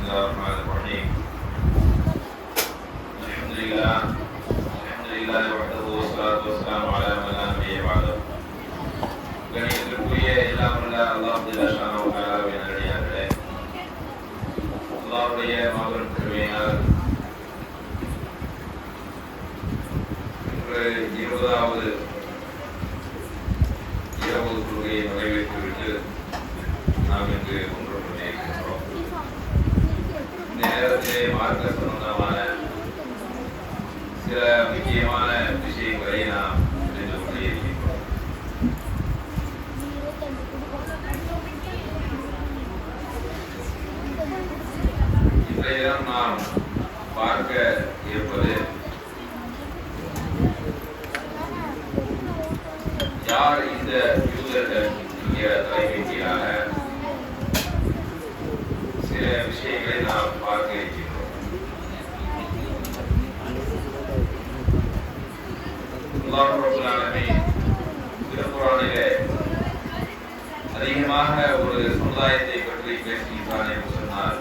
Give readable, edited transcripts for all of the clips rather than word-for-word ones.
الله الرحمن الرحيم الحمد لله وحده والصلاة والسلام على من لا نبي بعده கணியத்திற்குரிய எல்லாம் உள்ள அல்லாஹ் ஜல்லஷானஹு வ தஆலாவின் அடியார்களே, அல்லாஹ்வுடைய மாபெரும் கிருபையினால் இன்று 20வது இரவு தொழுகையை நிறைவேற்றிவிட்டு நாம் இன்று ஒன்று கொண்டிருக்கின்றோம். இந்த நேரத்திலே மார்க்க சம்பந்தமான சில முக்கியமான விஷயங்களை நாம் தெரிந்து கொண்டிருக்கின்றோம். இன்றைய தினம் நாம் பார்க்க இருப்பது யார் இந்த யூதர்கள் என்கிற தலைமையிலான சில விஷயங்களை நாம் பார்க்க இருக்கின்றோம். அல்லாஹ் ரப்பல் ஆலமீன் திருக்குர்ஆனிலே அதிகமாக ஒரு சமுதாயத்தை பற்றி பேசுகின்றான் என்று சொன்னால்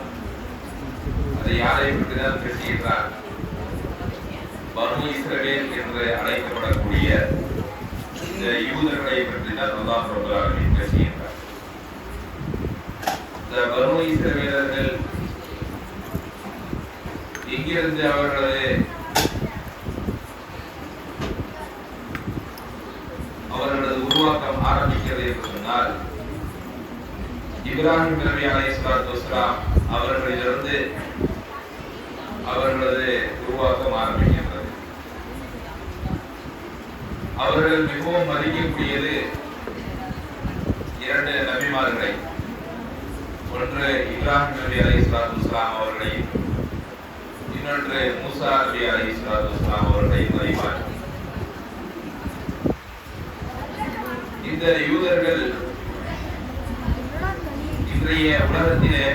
அதை யாரை பற்றி தான் பேசுகின்றான்? பனு இஸ்ரவேல் என்று அழைக்கப்படக்கூடிய இந்த யூதர்களை பற்றி தான் அல்லாஹ் ரப்பல் ஆலமீன் பேசுகின்றார். இந்த பனு இஸ்ரவேலர்கள் எங்கிருந்து அவர்களது உருவாக்கம் ஆரம்பிக்கிறது என்று சொன்னால், இப்ராஹிம் நபி அலைஹிஸ்ஸலாத்து வஸ்ஸலாம் அவர்களிலிருந்து அவர்களது உருவாக்கம் ஆரம்பிக்கின்றது. அவர்கள் மிகவும் மதிக்கக்கூடியது இரண்டு நபிமார்களை, ஒன்று இப்ராஹிம் நபி அலைஹிஸ்ஸலாத்து வஸ்ஸலாம் அவர்களையும், இன்னொன்று மூசா நபி அலைஹிஸ்ஸலாத்து வஸ்ஸலாம் அவர்களையும் மதிப்பார்கள். இந்த யூதர்கள் இன்றைய உலகத்திலே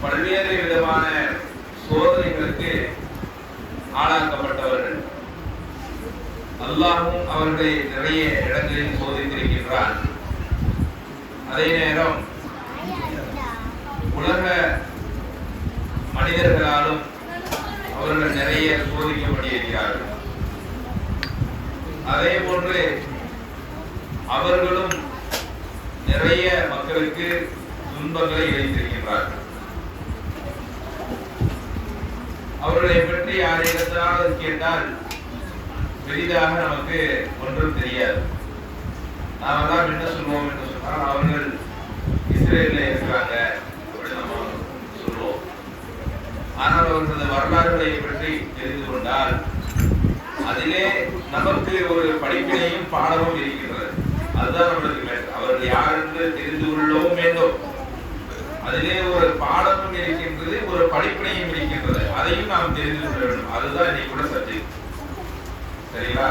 பல்வேறு விதமான சோதனைகளுக்கு ஆளாக்கப்பட்டவர்கள். அல்லாஹ்வும் அவர்களை நிறைய இடங்களில் சோதித்திருக்கின்றான். அதே நேரம் உலக மனிதர்களாலும் அவர்கள் நிறைய சோதிக்கப்பட்டிருக்கிறார்கள். அதே போன்று அவர்களும் நிறைய மக்களுக்கு துன்பங்களை இழைத்திருக்கின்றார்கள். அவர்களை பற்றி யாரிடத்தாவது கேட்டால் பெரிதாக நமக்கு ஒன்றும் தெரியாது. நாம் எல்லாம் என்ன சொல்லுவோம் என்று சொன்னால், அவர்கள் இஸ்ரேலில் இருக்கிறாங்க அப்படி நம்ம சொல்லுவோம். ஆனால் அவர்களது வரலாறுகளை பற்றி தெரிந்து கொண்டால் அதிலே நமக்கு ஒரு படிப்பினையும் பாடமும் இருக்கின்றது. அதுதான் நம்மளுக்கு வேண்டும். அவர்கள் யார் என்று தெரிந்து கொள்ளவும் வேண்டும். அதிலே ஒரு பாடமும் இருக்கின்றது, ஒரு படிப்பினையும் இருக்கின்றது. அதையும் நாம் தெரிந்து கொள்ள வேண்டும். அதுதான் இன்னைக்கு கூட சப்ஜெக்ட். சரிங்களா?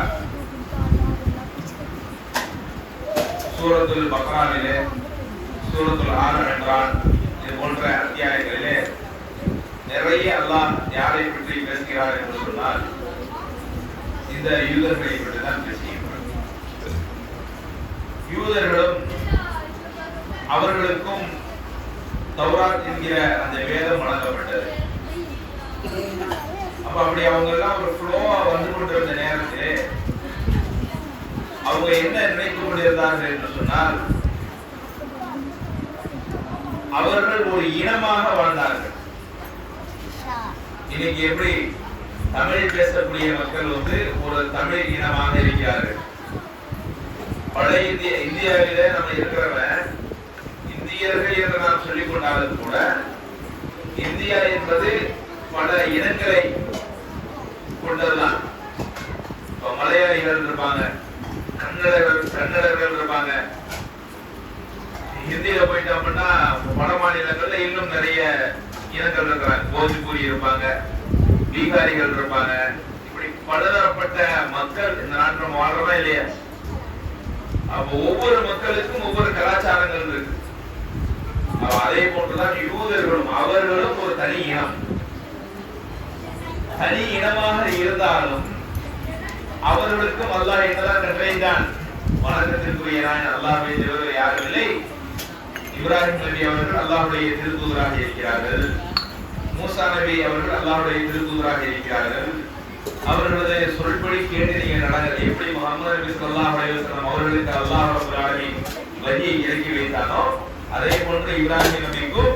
சூரத்துல் பக்ராவிலே, சூரத்துல் ஆல் இம்ரான் இது போன்ற அத்தியாயங்களிலே நிறைய அல்லாஹ் யாரை பற்றி பேசுகிறார் என்று சொன்னால், இந்த யூதர்களை பற்றி தான் பேசுகின்றார். யூதர்களும் அவர்களுக்கும் தௌராத் என்கிற அந்த வேதம் வழங்கப்பட்டது. அப்ப அப்படி அவங்க எல்லாம் ஒரு ஃப்ளோவா வந்து கொண்டிருந்த நேரத்திலே அவங்க என்ன நினைத்துக் கொண்டிருந்தார்கள் என்று சொன்னால், அவர்கள் ஒரு இனமாக வாழ்ந்தார்கள். இன்னைக்கு எப்படி தமிழ் பேசக்கூடிய மக்கள் வந்து ஒரு தமிழ் இனமாக இருக்கிறார்கள். பழைய இந்தியாவிலே நம்ம இருக்கிறவன் இந்தியர்கள் என்று நாம் சொல்லிக் கொண்டாலும் கூட, இந்தியா என்பது பல இனங்களை கொண்டதுதான். மலையாளிகள் இருப்பாங்க, கன்னடர்கள் இருப்பாங்க. ஹிந்தியில போயிட்டோம்னா வட மாநிலங்கள்ல இன்னும் நிறைய இனங்கள் இருக்கிறாங்க. போஜ்பூரி இருப்பாங்க, பீகாரிகள் இருப்பாங்க. இப்படி பலதரப்பட்ட மக்கள் இந்த நாட்டில் வாழ்றதா இல்லையா? அப்ப ஒவ்வொரு மக்களுக்கும் ஒவ்வொரு கலாச்சாரங்கள் இருக்கு. அதே போன்றுதான் யூதர்களும் அவர்களும் ஒரு தனி இனம். தனி இனமாக இருந்தாலும் அவர்களுக்கும் அல்லாஹ் என்னதான் கட்டளைதான், வணக்கத்திற்குரிய அல்லாஹ்வை தவிர யாரும் இல்லை, இப்ராஹிம் நபி அவர்கள் அல்லாஹ்வுடைய திருத்தூதராக இருக்கிறார்கள். மூசா நபி அவர்கள் அல்லாஹ்வுடைய திருத்தூதராக இருக்கிறார்கள். அவர்களது சொல்படி கேட்டு நீங்க நடங்க. எப்படி முஹம்மது நபி ஸல்லல்லாஹு அலைஹி வஸல்லம் அவர்களுக்கு அல்லாஹ் ரப்பல் ஆலமீன் வஹியை இறக்கி வைத்தானோ அதே போன்று இப்ராஹிம் நபிக்கும்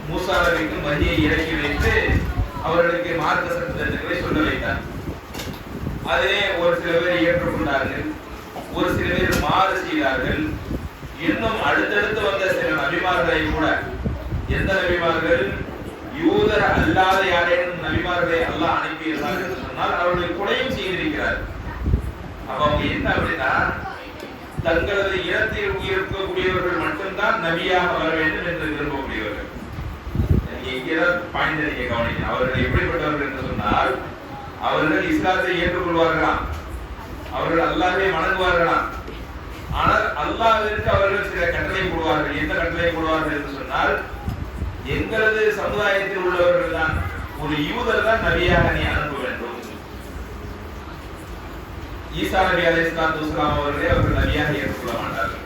மூசா நபிக்கும் வஹியை இறக்கி வைத்து அவர்களுக்கு மார்க்க சட்டங்களை சொல்ல வைத்தார். அதே ஒரு சில பேர் ஏற்றுக்கொண்டார்கள், ஒரு சில பேர் மாறு செய்தார்கள். இன்னும் அடுத்தடுத்து வந்த சில நபிமார்களை கூட, எந்த நபிமார்கள் யூதர் அல்லாத யாரேனும் நபிமார்களை அல்லாஹ் அனுப்பியிருந்தார் என்று சொன்னால் அவர்களை கொலையும் செய்திருக்கிறார். அப்ப அவங்க என்ன அப்படின்னா, தங்களது இனத்தில் இருக்கக்கூடியவர்கள் மட்டும்தான் நபியாக வர வேண்டும் என்று விரும்பக்கூடியவர்கள். இங்கேதான் பாயிண்ட் நீங்க கவனிக்கணும். அவர்கள் எப்படிப்பட்டவர்கள் என்று சொன்னால், அவர்கள் இஸ்லாத்தை ஏற்றுக்கொள்வார்களாம், அவர்கள் அல்லாஹ்வை வணங்குவார்களாம். ஆனால் அல்லாஹ்விற்கு அவர்கள் சில கட்டளை போடுவார்கள். எந்த கட்டளை போடுவார்கள் என்று சொன்னால், எங்களது சமுதாயத்தில் உள்ளவர்கள் தான், ஒரு யூதர் தான் நபியாக நீ அனுப்ப வேண்டும். ஈசா நபி அலைஹிஸ்ஸலாத்து வஸலாம் அவர்களை அவர்கள் நபியாக ஏற்றுக்கொள்ள மாட்டார்கள்.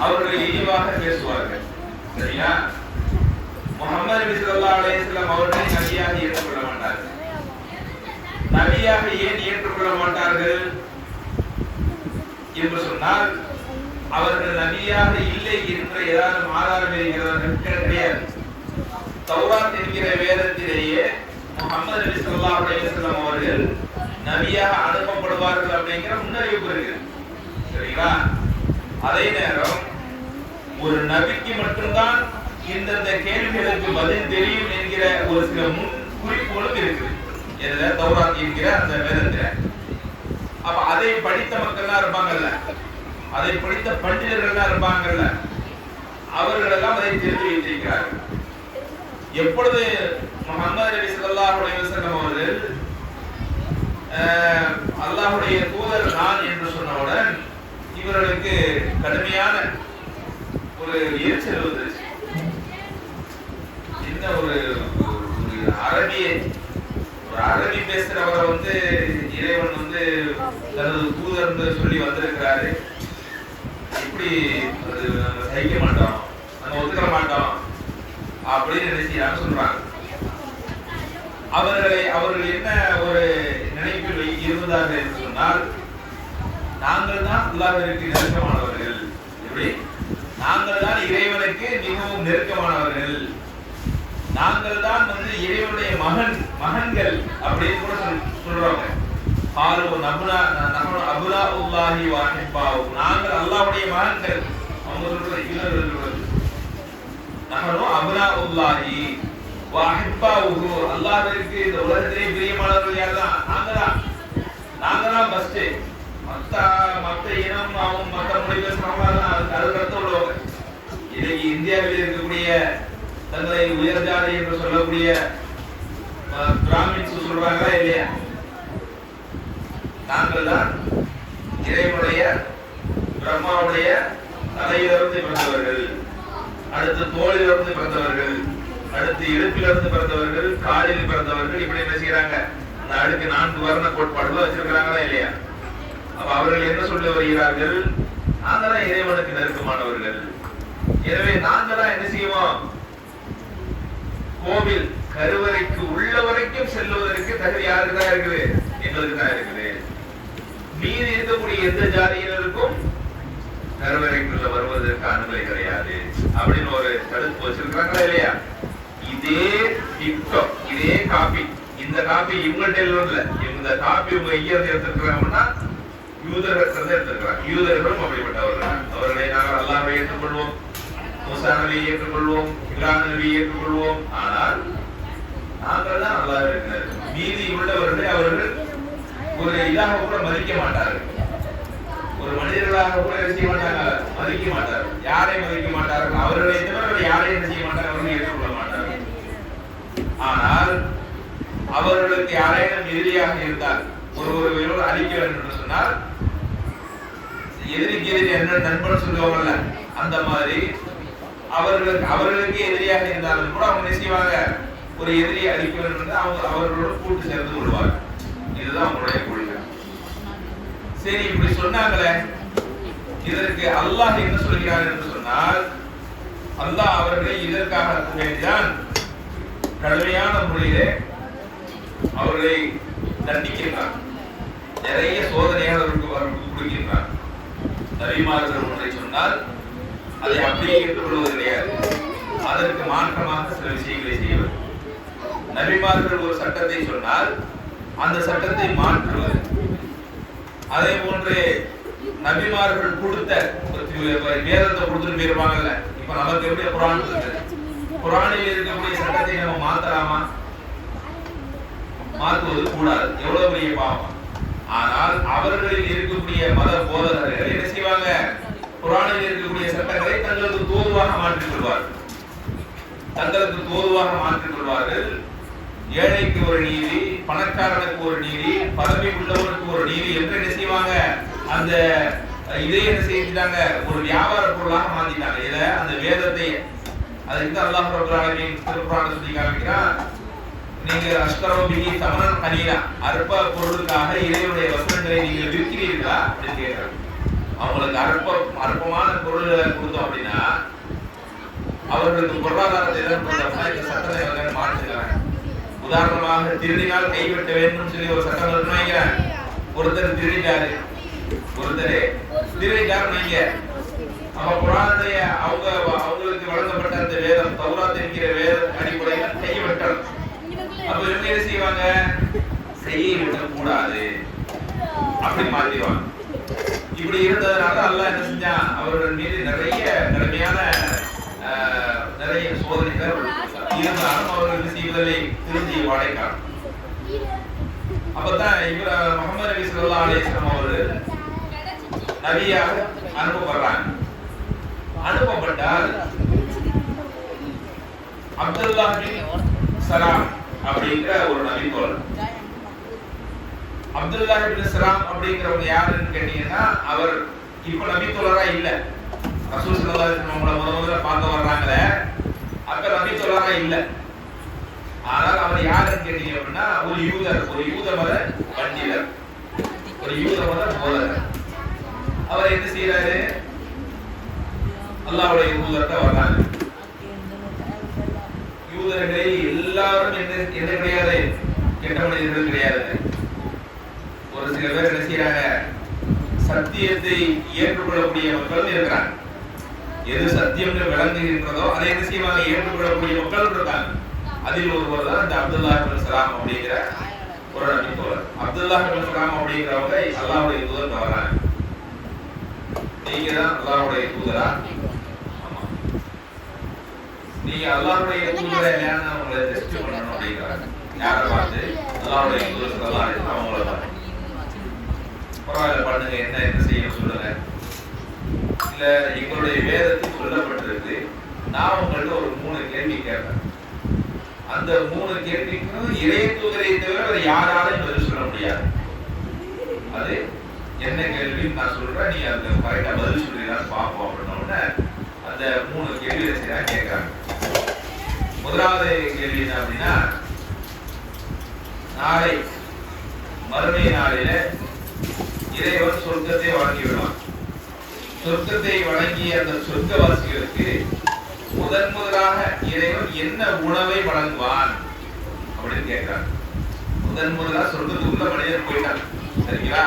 அவர்களை இழிவாக பேசுவார்கள். சரியா? முஹம்மது நபி ஸல்லல்லாஹு அலைஹி வஸல்லம் அவர்களை நபியாக ஏற்றுக்கொள்ள மாட்டார்கள். நபியாக ஏன் ஏற்றுக்கொள்ள மாட்டார்கள் என்று சொன்னால், அவர்கள் நபியாக இல்லை என்ற ஏதாவது ஆதாரம் இருக்கிறது கிடையாது. தௌராத் என்கிற வேதத்திலேயே முஹம்மது நபி ஸல்லல்லாஹு அலைஹி வஸல்லம் அவர்கள் நபியாக அனுப்பப்படுவார்கள் அப்படிங்கிற முன்னறிவிப்பு இருக்கு. சரிங்களா? அதே நேரம் ஒரு நபிக்கு மட்டும்தான் இந்த கேள்விகளுக்கு பதில் தெரியும் என்கிற ஒரு சில முன் குறிப்புகளும் இருக்குது. எதுல? தௌராத் என்கிற அந்த வேதத்துல. அப்ப அதை படித்த மக்கள்லாம் இருப்பாங்கல்ல, அதை படித்த பண்டிதர்கள்லாம் இருப்பாங்கல்ல, அவர்கள் எல்லாம் அதை தெரிந்து வைத்திருக்கிறார்கள். எப்பொழுது முஹம்மது நபி ஸல்லல்லாஹு அலைஹி வஸல்லம் அவர்கள் அல்லாஹ்வுடைய தூதர் நான் என்று சொன்னவுடன் இவர்களுக்கு கடுமையான ஒரு எரிச்சல் வந்துச்சு. இந்த ஒரு அரபி பேசுறவரை இறைவன் தனது தூதர் சொல்லி வந்திருக்கிறாரு, இப்படி நம்ம சகிக்க மாட்டோம், நம்ம ஒத்துக்க மாட்டோம் அப்படின்னு நினைச்சாங்க சொல்றாங்க. அவர்கள் என்ன ஒரு நினைப்பில் இருந்தார்கள் என்று சொன்னால், நாங்கள் தான் அல்லாஹ்விற்கு நெருக்கமானவர்கள். எப்படி? நாங்கள் தான் இறைவனுக்கு மிகவும் நெருக்கமானவர்கள், நாங்கள் தான் இறைவனுடைய மகன்கள் அப்படின்னு கூட சொல்றாங்க. அபுனாஉல்லாஹி வ அஹிப்பாஹு, நாங்கள் அல்லாஹ்வுடைய மகன்கள். அவங்க சொல்றது நஹனு அபுனாஉல்லாஹி வ அஹிப்பாஹு, அல்லாஹ்விற்கு இந்த உலகத்திலே பிரியமானவர்கள் யார்தான்? நாங்க தான் ஃபர்ஸ்ட். மத்த இனம் அவங்க மத்த மொழி பேசுறவங்க அதுக்கடுத்து உள்ளவங்க. இன்னைக்கு இந்தியாவில் இருக்கக்கூடிய தங்களை உயர் ஜாதி என்று சொல்லக்கூடிய பிராமின்ஸ் சொல்றாங்களா இல்லையா? நாங்கள் தான் இறைவனுடைய பிரம்மாவுடைய தலையிலிருந்து பிறந்தவர்கள், அடுத்து தோளிலிருந்து பிறந்தவர்கள், அடுத்து இடுப்பிலிருந்து பிறந்தவர்கள், காலில் பிறந்தவர்கள். இப்படி என்ன செய்யறாங்க? அந்த அடுக்கு 4 வர்ண கோட்பாடுகள் வச்சிருக்கிறாங்களா இல்லையா? அப்ப அவர்கள் என்ன சொல்ல வருகிறார்கள்? நாங்களாம் இறைவனுக்கு நெருக்கமானவர்கள். எனவே நாங்களாம் என்ன செய்வோம்? கோவில் கருவறைக்கு உள்ள வரைக்கும் செல்வதற்கு தகுதி யாருக்கு தான் இருக்குது? எங்களுக்கு தான் இருக்குது. மீதி இருக்கக்கூடிய எந்த ஜாதியினருக்கும் கருவறைக்குள்ள வருவதற்கு அனுமதி கிடையாது அப்படின்னு ஒரு தடுப்பு வச்சிருக்காங்களா இல்லையா? இதே டிக்டாக், இதே காப்பி, இந்த காப்பி இவங்கள்ட்ட இல்ல, இந்த காப்பி இவங்க எங்க இருந்து எடுத்திருக்கிறாங்கன்னா யூதர்கள் எடுத்திருக்கிறாங்க. யூதர்களும் அப்படிப்பட்டவர்கள். அவர்களை நாங்கள் அல்லாஹ்வை ஏற்றுக்கொள்வோம், மூசா நபியை ஏற்றுக்கொள்வோம், இப்ராஹிம் நபியை ஏற்றுக்கொள்வோம். ஆனால் நாங்கள் தான் அல்லாஹ் இருக்கிறார். மீதி உள்ளவர்களை அவர்கள் ஒரு இதாக கூட மதிக்க மாட்டார்கள், ஒரு மனிதர்களாக கூட செய்ய மாட்டாங்க, மதிக்க மாட்டார்கள். யாரை மதிக்க மாட்டார்கள்? அவர்களை தவிர யாரையும் என்ன செய்ய மாட்டார்கள்? அவர்கள் ஏற்றுக்கொள்ள மாட்டார்கள். ஆனால் அவர்களுக்கு யாரேனும் எதிரியாக இருந்தால், ஒருவர் அழிக்க வேண்டும் என்று சொன்னால், எதிரிக்கு எதிரி என்ன நண்பன் சொல்லுவாங்கல்ல, அந்த மாதிரி அவர்களுக்கு எதிரியாக இருந்தாலும் கூட அவங்க என்ன செய்வாங்க? ஒரு எதிரியை அழிக்க வேண்டும் என்று அவர்களோட கூட்டு சேர்ந்து கொள்வார்கள். இதுதான் அவங்களுடைய கொள்கை. சரி, இப்படி சொன்னாங்களே, இதற்கு அல்லாஹ் என்ன சொல்கிறார் என்று சொன்னார். சொன்னால் அல்லாஹ் அவர்களை இதற்காக வேண்டிதான் கடுமையான முறையிலே அவர்களை தண்டிக்கின்றார். நிறைய சோதனையாளர்களுக்கு கொடுக்கின்றார். நபிமார்கள் ஒன்றை சொன்னால் அதை அப்படியே ஏற்றுக்கொள்வது கிடையாது, அதற்கு மாற்றமாக சில விஷயங்களை செய்வது. நபிமார்கள் ஒரு சட்டத்தை சொன்னால் அந்த சட்டத்தை மாற்றுவது. அதே போன்று நபிமார்கள் கொடுத்த வேதத்தை கொடுத்துட்டு போயிருப்பாங்கல்ல. இப்ப நமக்கு எப்படி குர்ஆன் இருக்குது, குர்ஆனில் இருக்கக்கூடிய சட்டத்தை நம்ம மாத்தலாமா? மாற்றுவது கூடாது, எவ்வளவு பெரிய பாவம். ஆனால் அவர்களில் இருக்கக்கூடிய மத போதகர்கள் என்ன செய்வாங்க? குர்ஆனில் இருக்கக்கூடிய சட்டங்களை தங்களுக்கு தோதுவாக மாற்றிக் கொள்வார்கள். தங்களுக்கு தோதுவாக மாற்றிக் கொள்வார்கள். ஏழைக்கு ஒரு நீதி, பணக்காரனுக்கு ஒரு நீதி, பதவி உள்ளவனுக்கு ஒரு நீதி என்று என்ன செய்வாங்க? அந்த இதை என்ன செஞ்சிட்டாங்க? ஒரு வியாபார பொருளாக மாத்திட்டாங்க. இத அந்த வேதத்தை அதுக்கு அல்லாஹ் ரப்பல் ஆலமீன் திருக்குர்ஆன்ல சொல்லி காமிக்கிறான். நீங்க அஷ்கரோபிஹி தமனன் கலீலா, அற்ப பொருளுக்காக இறைவனுடைய வசனங்களை நீங்கள் விற்கிறீர்களா அப்படின்னு கேட்கிறாங்க. அவங்களுக்கு அற்பமான பொருள்களை கொடுத்தோம் அப்படின்னா அவர்களுக்கு பொருளாதாரத்தை எதிர்கொண்டோம்னா இந்த சட்டத்தை மாற்றுகிறாங்க. உதாரணமாக திருடினால் கைவிட்ட வேண்டும் சொல்லி ஒரு சட்டம் இருக்குன்னு, ஒருத்தர் திருடிட்டாரு, ஒருத்தர் திருடிட்டாருன்னு வைங்க. அப்ப குர்ஆனுடைய அவங்களுக்கு வழங்கப்பட்ட அந்த வேதம் தௌராத் என்கிற வேத அடிப்படையில் கையை வெட்டணும். அப்ப என்ன செய்வாங்க? கையை வெட்டக்கூடாது அப்படி மாத்திடுவாங்க. இப்படி இருந்ததுனால அல்லாஹ் என்ன செஞ்சான்? அவர்கள் மீது நிறைய கடுமையான நிறைய சோதனைகள் இருந்தாலும் அவர்கள் செய்வதை திருந்தி வாழைக்கான். அப்பதான் இவர் முஹம்மது நபி ஸல்லல்லாஹு அலைஹி வஸல்லம் அவர்கள் நபியாக அனுப்பப்படுறாங்க. அனுப்பப்பட்டால் அப்துல்லாஹ் பின் சலாம் அப்படிங்கிற ஒரு நபி தோழர். அப்துல்லாஹ் பின் சலாம் அப்படிங்கிறவங்க யாருன்னு கேட்டீங்கன்னா, அவர் இப்ப நபி தோழரா இல்ல. ரசூல் ஸல்லல்லாஹு அலைஹி வஸல்லம் முதல்ல பார்க்க வர்றாங்களே, அப்ப நபி தோழரா இல்ல. ஆனால் அவர் யாருன்னு கேட்டீங்க அப்படின்னா, ஒரு யூதர், ஒரு யூத மத பண்டிதர், ஒரு யூத மத போதகர். அவர் என்ன செய்யறாரு? அல்லாஹ்வுடைய தூதர்கிட்ட வர்றாங்க. யூதர்களை எல்லாரும் என்ன கிடையாது, கெட்ட மனிதர்கள் கிடையாது. ஒரு சில பேர் என்ன செய்யறாங்க? சத்தியத்தை ஏற்றுக்கொள்ளக்கூடிய மக்கள் இருக்கிறாங்க. எது சத்தியம்னு விளங்குகின்றதோ அதை என்ன செய்வாங்க? ஏற்றுக்கொள்ளக்கூடிய மக்கள் இருக்காங்க. அதில் ஒருவர் தான் இந்த அப்துல்லாஹ் பின் சலாம் அப்படிங்கிற ஒரு நபி தோழர். அப்துல்லாஹ் பின் சலாம் அப்படிங்கிறவங்க அல்லாஹ்வுடைய தூதர் வர்றாங்க. நீங்க தான் அல்லாஹ்வுடைய தூதரா? ஆமா. நீங்க அல்லாஹ்வுடைய தூதரை இல்லையான்னு அவங்களை டெஸ்ட் பண்ணணும் அப்படிங்கிறாங்க. யாரை பார்த்து? அல்லாஹ்வுடைய தூதர் ஸல்லல்லாஹு அலைஹி வஸல்லம் அவங்கள பார்த்து. பரவாயில்ல பண்ணுங்க, என்ன செய்யணும் சொல்லுங்க. இல்ல எங்களுடைய வேதத்தில் சொல்லப்பட்டிருக்கு, நான் உங்கள்ட்ட ஒரு 3 கேள்வி கேட்பேன். அந்த 3 கேள்விக்கும் இறைய தூதரை தவிர வேற யாராலும் பதில் சொல்ல முடியாது. அது என்ன கேள்வின்னு நான் சொல்றேன், நீ அதுக்கு கரெக்டா பதில் சொல்றீங்களான்னு பார்ப்போம் அப்படின்னா அந்த 3 கேள்வி சரியா கேட்கறாங்க. முதலாவது கேள்வி என்ன அப்படின்னா, நாளை மறுமை நாளில இறைவன் சொர்க்கத்தை வழங்கி விடுவான். சொர்க்கத்தை வழங்கிய அந்த சொர்க்கவாசிகளுக்கு முதலாக இறைவன் என்ன உணவை வழங்குவான் அப்படின்னு கேட்கிறான். முதலா சொர்க்கத்துக்குள்ள மனிதன் போயிட்டான், சரிங்களா?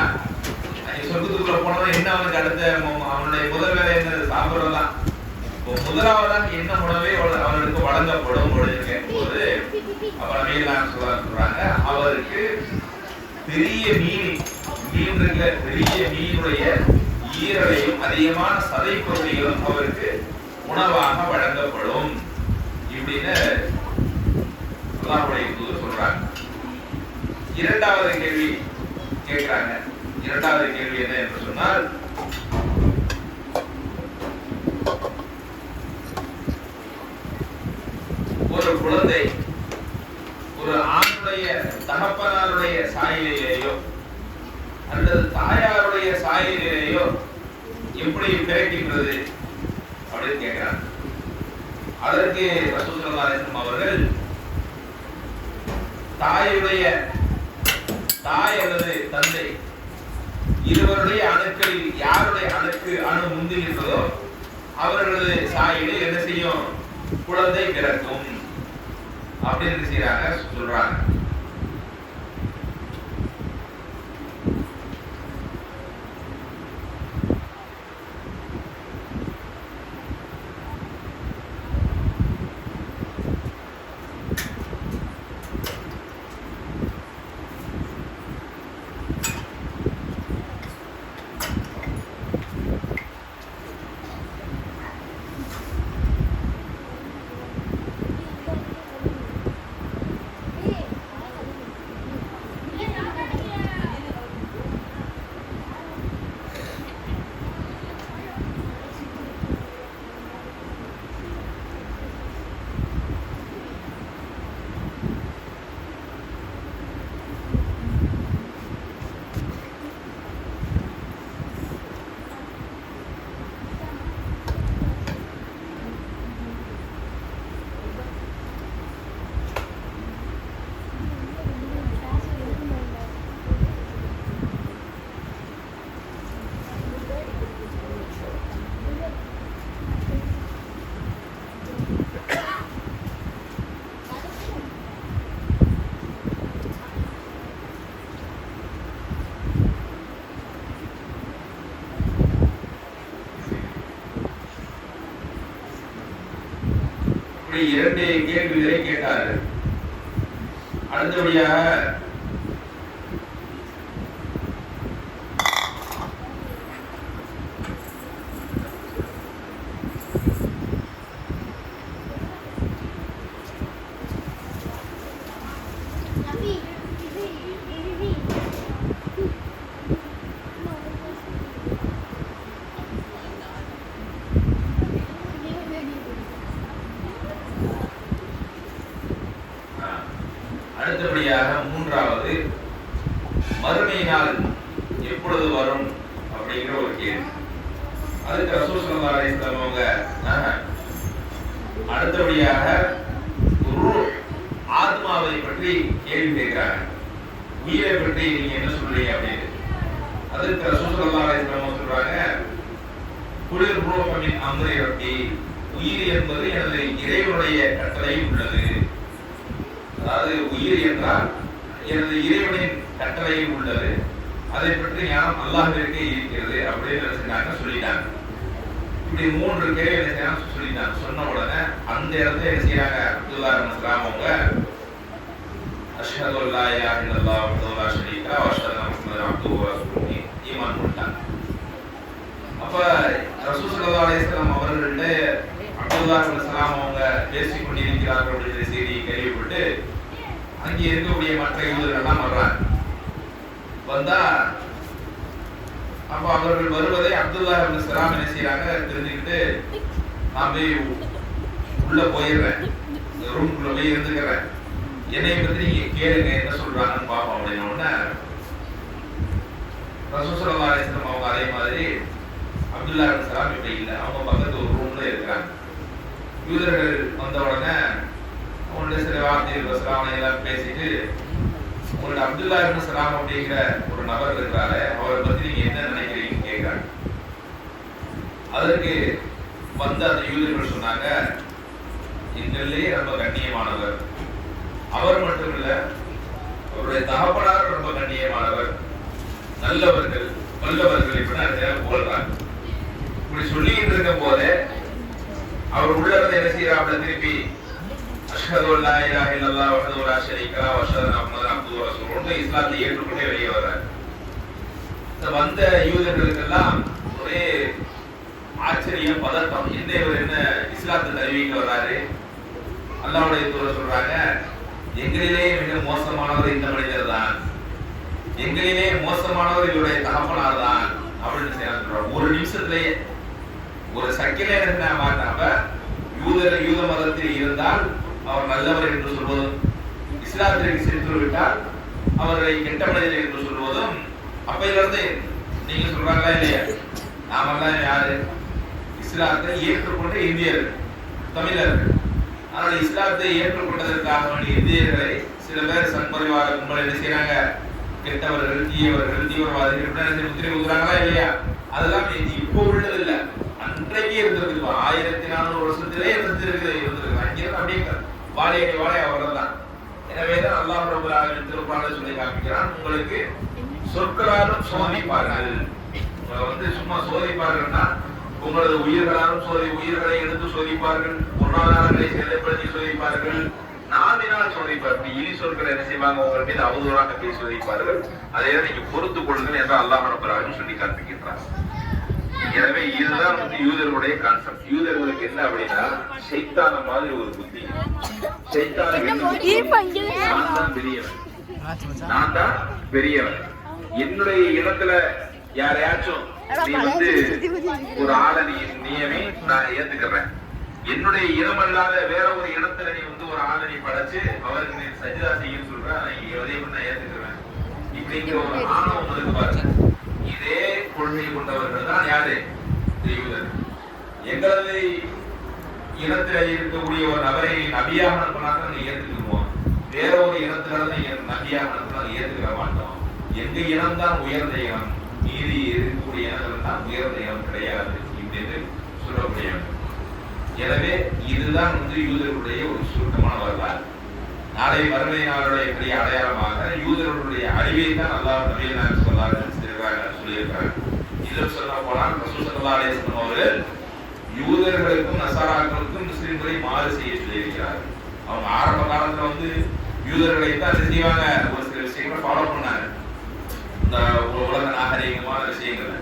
சொர்க்கத்துக்குள்ள போனவன் என்ன அவனுக்கு அடுத்த அவனுடைய முதல் வேலை என்ன? சாப்பிடுறதுதான். முதலாவதாக என்ன உணவை அவனுக்கு வழங்கப்படும் அப்படின்னு கேட்கும்போது அப்ப நபிகள் சொல்றாங்க, அவருக்கு பெரிய பெரிய மீனுடைய ஈரலையும் அதிகமான சதை பொருட்களும் அவருக்கு உணவாக வழங்கப்படும் இப்படின்னு அல்லாஹ்வுடைய தூதர் சொல்றாங்க. இரண்டாவது கேள்வி கேட்கிறாங்க. இரண்டாவது கேள்வி என்ன என்று சொன்னால், ஒரு குழந்தை ஒரு ஆணுடைய தகப்பனாருடைய சாயலிலேயோ அல்லது தாயாருடைய சாயலிலேயோ எப்படி பிறக்கின்றது அப்படின்னு கேட்கிறாங்க. அதற்கு ரசூல் ஸல்லல்லாஹு அலைஹி வஸல்லம் அவர்கள் தாய் அல்லது தந்தை இருவருடைய அணுக்களில் யாருடைய அணு முந்துகின்றதோ அவர்களது சாயிலே என்ன செய்யும்? குழந்தை பிறக்கும் அப்படின்னு செய்யறாங்க, சொல்றாங்க. இரண்டு கேள்விகளை கேட்டார்கள். அடுத்தபடியாக மூன்றாவது மறுமை நாள் எப்பொழுது வரும் அப்படிங்கிற ஒரு கேள்வி. அதுக்கு ரசூல் ஸல்லல்லாஹு அலைஹி வஸல்லம் அவங்க அடுத்தபடியாக ஆத்மாவை பற்றி கேள்வி கேட்கிறாங்க. உயிரை பற்றி நீங்க என்ன சொல்றீங்க அப்படின்னு. அதுக்கு ரசூல் ஸல்லல்லாஹு அலைஹி வஸல்லம் சொல்றாங்க, குலிர் ரூஹு மின் அம்ரி ரப்பி, உயிர் என்பது எனது இறைவனுடைய கட்டளையில் உள்ளது. அதாவது உயிர் என்றால் எனது இறைவனின் கட்டளையில் உள்ளது, அதை பற்றி ஞானம் அல்லாஹ்விற்கே இருக்கிறது அப்படின்னு சொல்லிட்டாங்க. இப்படி மூன்று கேள்வி என்ன செய்யறாங்க சொல்லிட்டாங்க. சொன்ன உடனே அந்த இடத்துல என்ன செய்யறாங்க, அப்துல்லா இப்னு சலாம் அவங்க அஷ்ஹது அல்லா இலாஹா இல்லல்லாஹ் வஹ்தஹு லா ஷரீக லஹு வ அஷ்ஹது அன்ன முஹம்மதன் அப்துஹு வ ரசூலுஹு ஈமான் கொண்டாங்க. அப்ப ரசூல் ஸல்லல்லாஹு அலைஹி வஸல்லம் அவர்கள்ட்ட அப்துல்லா இப்னு சலாம் அவங்க பேசிக் கொண்டிருக்கிறார்கள் அப்படிங்கிற செய்தியை கேள்விப்பட்டு அங்கே இருக்கக்கூடிய மற்ற யூதர்கள் எல்லாம் வர்றாங்க. வந்தா அப்ப அவர்கள் வருவதை அப்துல்லா இப்னு சலாம் என்ன செய்யறாங்க தெரிஞ்சுக்கிட்டு, நான் போய் உள்ள போயிடுறேன், ரூம்குள்ள போய் இருந்துக்கிறேன், என்னை பத்தி நீங்க கேளுங்க என்ன சொல்றாங்கன்னு பார்ப்போம் அப்படின்ன உடனே ரசூல் ஸல்லல்லாஹு அலைஹி வஸல்லம் அவங்க அதே மாதிரி அப்துல்லா இப்னு சலாம் இப்ப இல்லை, அவங்க பக்கத்து ஒரு ரூம்ல இருக்கிறாங்க. யூதர்கள் வந்த உடனே அவங்களுடைய சில வார்த்தைகள் சலாமை எல்லாம் பேசிட்டு, உங்களோட அப்துல்லா இப்னு சலாம் அப்படிங்கிற ஒரு நபர் இருக்கிறாரு, அவரை பத்தி நீங்க என்ன நினைக்கிறீங்கன்னு கேட்கிறாங்க. அதற்கு வந்த அந்த யூதர்கள் சொன்னாங்க, எங்களிலேயே ரொம்ப கண்ணியமானவர், அவர் மட்டுமில்ல அவருடைய தகப்பனார் ரொம்ப கண்ணியமானவர், நல்லவர்கள் வல்லவர்கள் இப்படி புகழ்றாங்க. இப்படி சொல்லிட்டு இருக்கும் போதே அவர் உள்ள இருந்து என்ன செய்யறாப்ல திருப்பி அஷ்ஹது அல்லா இலாஹா இல்லல்லாஹ் வஹ்தஹு லா ஷரீக லஹு வ அஷ்ஹது அன்ன முஹம்மதன் அப்துஹு வ ரசூலுஹு இஸ்லாத்தை ஏற்றுக்கொண்டே வெளியே வர்றார். இந்த வந்த யூதர்களுக்கெல்லாம் ஒரே ஆச்சரியம், பதட்டம். இவர் என்ன இஸ்லாத்தை தழுவிக்க வர்றாரு? அல்லாஹ்வுடைய தூதர் சொல்றாங்க, எங்களிலே மிக மோசமானவர் இந்த மனிதர் தான், எங்களிலே மோசமானவர் இவருடைய தகப்பனார் தான் அப்படின்னு சொல்றாங்க. ஒரு நிமிஷத்திலேயே ஒரு சக்கிலே மாட்டாம யூத மதத்தில் இருந்தால் அவர் நல்லவர் என்று சொல்வதும், இஸ்லாத்திற்கு சென்று விட்டால் அவர்களை கெட்ட மனிதர் என்று சொல்வதும், அப்பையிலிருந்து நீங்க சொல்றாங்களா இல்லையா, நாமெல்லாம் யாரு இஸ்லாத்தை ஏற்றுக்கொண்ட இந்தியர்கள், தமிழர்கள். ஆனால் இஸ்லாத்தை ஏற்றுக்கொண்டதற்காக வேண்டிய இந்தியர்களை சில பேர் சண்பரிவார கும்பல் என்ன செய்யறாங்க, கெட்டவர்கள், தீயவர்கள், தீவிரவாதிகள் முத்திரை குத்துறாங்களா இல்லையா? அதெல்லாம் இப்போ உள்ளது இல்லை, அந்த அன்றைக்கே இருந்திருக்கு. 1400 வருஷத்திலே இருந்திருக்கு. அங்கிருந்து அப்படியே வாழையடி அவர்தான். எனவேதான் அல்லாஹ் ரப்பல் ஆலமீன் திருக்குர்ஆனில் சொல்லி காமிக்கிறான், உங்களுக்கு சொற்களாலும் சோதிப்பார்கள். உங்களை சும்மா சோதிப்பார்கள்னா உங்களது உயிர்களாலும் உயிர்களை எடுத்து சோதிப்பார்கள், பொருளாதாரங்களை செயல்படுத்தி சோதிப்பார்கள், நாவினால் சோதிப்பார்கள். இனி சொற்களை என்ன செய்வாங்க, உங்கள் மீது அவதூறாக பேசி சோதிப்பார்கள். அதை நீங்க பொறுத்துக் கொள்ளுங்கள் என்று அல்லாஹ் ரப்பல் ஆலமீன் சொல்லி காண்பிக்கின்றார். எனவே இதுதான் யூதர்களுடைய கான்செப்ட். யூதர்களுக்கு என்ன அப்படின்னா, சைத்தான மாதிரி ஒரு புத்தி. நான் தான் பெரியவன். என்னுடைய இனத்துல யாரையாச்சும் நீ ஒரு ஆளை நியமி, நான் ஏத்துக்கிறேன். என்னுடைய இனம் அல்லாத வேற ஒரு இடத்துல நீ ஒரு ஆளை நீ படைச்சு அவருக்கு நீ சஜிதா செய்ய சொல்ற, நான் ஏத்துக்கிறேன். இப்படிங்கிற ஒரு ஆணவம் இருக்கு பாருங்க. இதே கொள்கை கொண்டவர்கள் தான் யாரு, யூதர். எங்களது இனத்துல இருக்கக்கூடிய ஒரு நபரை நபியாக அனுப்பினாக்க நாங்க ஏத்துக்குவோம். வேற ஒரு இனத்துல நபியாக அனுப்பினா ஏத்துக்கிற மாட்டோம். எங்க இனம் தான் உயர்ந்த இனம், மீதி இருக்கக்கூடிய இனங்கள் தான் உயர்ந்த இனம் கிடையாது என்று சொல்லக்கூடிய. எனவே இதுதான் யூதர்களுடைய ஒரு சுருக்கமான வரலாறு. நாளை மறுமை நாளுடைய பெரிய அடையாளமாக யூதர்களுடைய அழிவை தான் அல்லாஹ் நபிகள் நாயகம் ஸல்லல்லாஹு அலைஹி வஸல்லம் சொல்லியிருக்கிறார். இதில் சொல்ல போனால் ரசூல் ஸல்லல்லாஹு அலைஹி வஸல்லம் அவர்கள் யூதர்களுக்கும் நசாராக்களுக்கும் முஸ்லிம்களை மாறு செய்ய சொல்லியிருக்கிறார். அவங்க ஆரம்ப காலத்துல யூதர்களை தான் செய்வாங்க, ஒரு சில விஷயங்களை ஃபாலோ பண்ணாங்க, இந்த உலக நாகரீகமான விஷயங்கள்.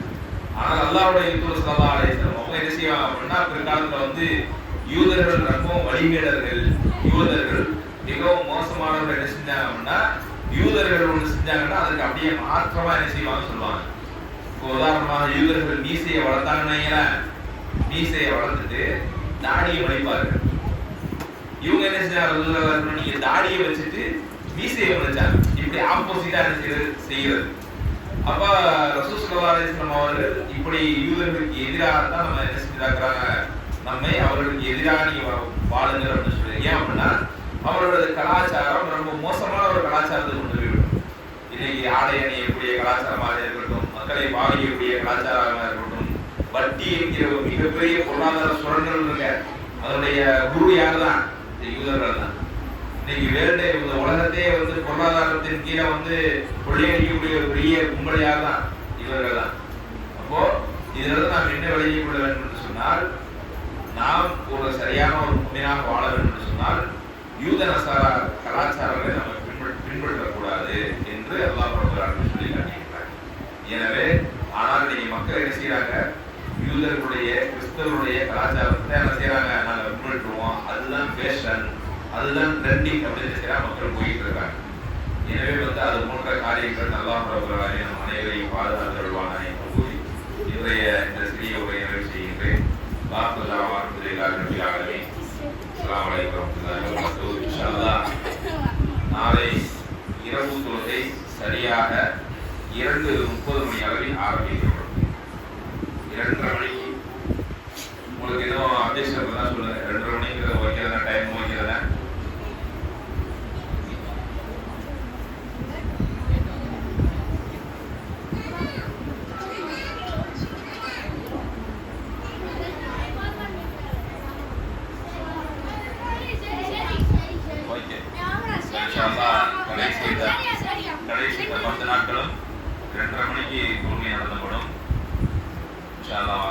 ஆனால் அல்லாஹ்வுடைய தூதர் ஸல்லல்லாஹு அலைஹி வஸல்லம் அவங்க என்ன செய்வாங்க அப்படின்னா, பிற்காலத்துல யூதர்கள் ரொம்பவும் வழிகேடர்கள், யூதர்கள் மிகவும் மோசமானவர்கள் என்ன செஞ்சாங்க அப்படின்னா, யூதர்கள் ஒன்று செஞ்சாங்கன்னா அதுக்கு அப்படியே மாற்றமா என்ன செய்வாங்க சொல்லுவாங்க. இப்போ உதாரணமாக யூதர்கள் மீசையை வளர்த்தாங்கன்னா, மீசையை வளர்த்துட்டு தாடியை வளைப்பார்கள். இவங்க என்ன செஞ்சாங்க, நீங்க தாடியை வச்சுட்டு மீசையை வளைச்சாங்க. இப்படி ஆப்போசிட்டா என்ன செய்யறது. அப்ப ரசூல் ஸல்லல்லாஹு அலைஹி வஸல்லம் அவர்கள் இப்படி யூதர்களுக்கு எதிராக தான் நம்ம என்ன செஞ்சிருக்கிறாங்க, நம்மை அவர்களுக்கு எதிராக நீ வாழுங்க அப்படின்னு சொல்லி. ஏன் அப்படின்னா அவர்களோட கலாச்சாரம் ரொம்ப மோசமான ஒரு கலாச்சாரத்தை கொண்டு போய்விடும். இன்னைக்கு ஆடை அணியக்கூடிய கலாச்சாரமாக இருக்கட்டும், மக்களை பாதிக்கக்கூடிய கலாச்சாரமாக இருக்கட்டும், வட்டி என்கிற மிகப்பெரிய பொருளாதார சுரண்டல் இருக்க அதனுடைய குரு யார் தான், இந்த யூதர்கள் தான். இன்னைக்கு வேர்ல்டு உலகத்தையே பொருளாதாரத்தின் கீழே கொள்ளையடிக்கக்கூடிய ஒரு பெரிய கும்பல் யார் தான், இவர்கள் தான். அப்போ இதிலிருந்து நாம் என்ன விளைய கொள்ள வேண்டும் என்று சொன்னால், நாம் ஒரு சரியான ஒரு உண்மையாக வாழ வேண்டும் என்று சொன்னால் யூத நசாரா கலாச்சாரங்களை நம்ம பின்பற்றக்கூடாது என்று அல்லாஹ் ரப்பல் சொல்லி காட்டியிருக்கிறார். எனவே ஆனால் நீங்க மக்கள் என்ன செய்யறாங்க, யூதர்களுடைய கிறிஸ்தவருடைய கலாச்சாரத்தை என்ன செய்யறாங்க, நாங்க பின்பற்றுவோம், அதுதான் ஃபேஷன், அதுதான் ட்ரெண்டிங் அப்படின்னு செய்யறா மக்கள் போயிட்டு இருக்காங்க. எனவே அது போன்ற காரியங்கள் அல்லாஹ் ரப்பல் ஆலமீன் நம் அனைவரையும் பாதுகாத்தருள்வானாக என்று கூறி இன்றைய இந்த சிறிய உரையை நிறைவு செய்கின்றேன். அஸ்ஸலாமு அலைக்கும் வரஹ்மத்துல்லாஹி வபரகாத்துஹு. இன்ஷா அல்லாஹ் நாளை இரவு தொழுகை சரியாக 2:30 மணி அளவில் ஆரம்பிக்கப்படும். 2:30 மணிக்கு உங்களுக்கு இன்னும் அப்டேஷன் தான் சொல்லுங்க. 2:30 மணிக்கு வைக்கிறதா, டைம் வைக்கிறதா? கடைசி 10 நாட்களும் 2:30 மணிக்கு தொழுகை நடத்தப்படும். இன்ஷா அல்லாஹ்